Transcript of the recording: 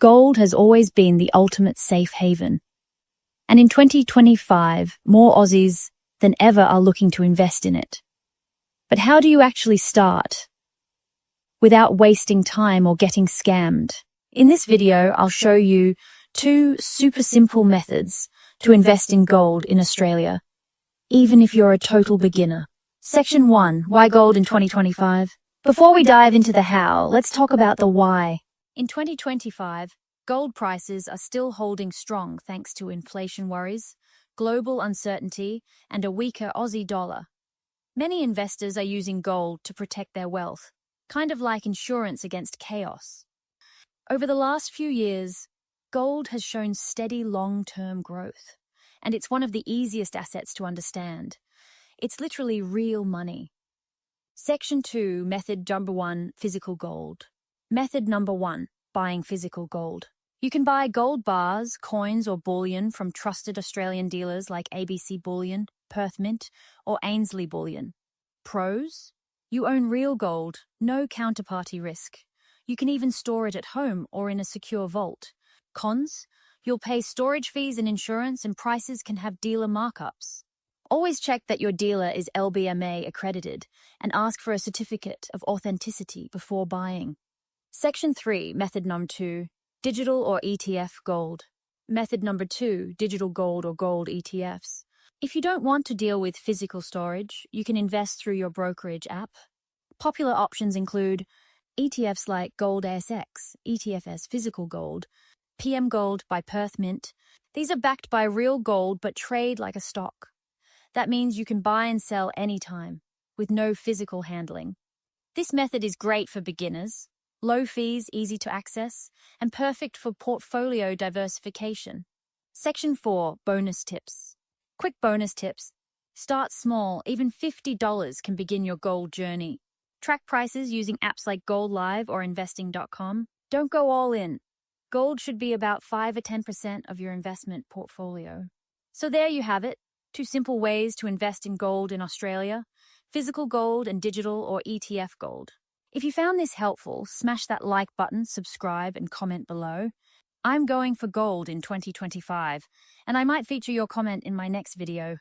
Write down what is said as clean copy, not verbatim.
Gold has always been the ultimate safe haven. And in 2025, more Aussies than ever are looking to invest in it. But how do you actually start without wasting time or getting scammed? In this video, I'll show you 2 super simple methods to invest in gold in Australia, even if you're a total beginner. Section 1, why gold in 2025? Before we dive into the how, let's talk about the why. In 2025, gold prices are still holding strong thanks to inflation worries, global uncertainty, and a weaker Aussie dollar. Many investors are using gold to protect their wealth, kind of like insurance against chaos. Over the last few years, gold has shown steady long-term growth, and it's one of the easiest assets to understand. It's literally real money. Section 2, method number 1, physical gold. Method number 1, buying physical gold. You can buy gold bars, coins, or bullion from trusted Australian dealers like ABC Bullion, Perth Mint, or Ainsley Bullion. Pros? You own real gold, no counterparty risk. You can even store it at home or in a secure vault. Cons? You'll pay storage fees and insurance, and prices can have dealer markups. Always check that your dealer is LBMA accredited and ask for a certificate of authenticity before buying. Section 3, method number 2, digital or ETF gold. Method number 2, digital gold or gold ETFs. If you don't want to deal with physical storage, you can invest through your brokerage app. Popular options include ETFs like Gold ASX, ETFs Physical Gold, PM Gold by Perth Mint. These are backed by real gold but trade like a stock. That means you can buy and sell anytime, with no physical handling. This method is great for beginners, low fees, easy to access, and perfect for portfolio diversification. Section 4, bonus tips. Quick bonus tips. Start small, even $50 can begin your gold journey. Track prices using apps like Gold Live or investing.com. Don't go all in. Gold should be about 5 or 10% of your investment portfolio. So there you have it. 2 simple ways to invest in gold in Australia, physical gold and digital or ETF gold. If you found this helpful, smash that like button, subscribe, and comment below. I'm going for gold in 2025, and I might feature your comment in my next video.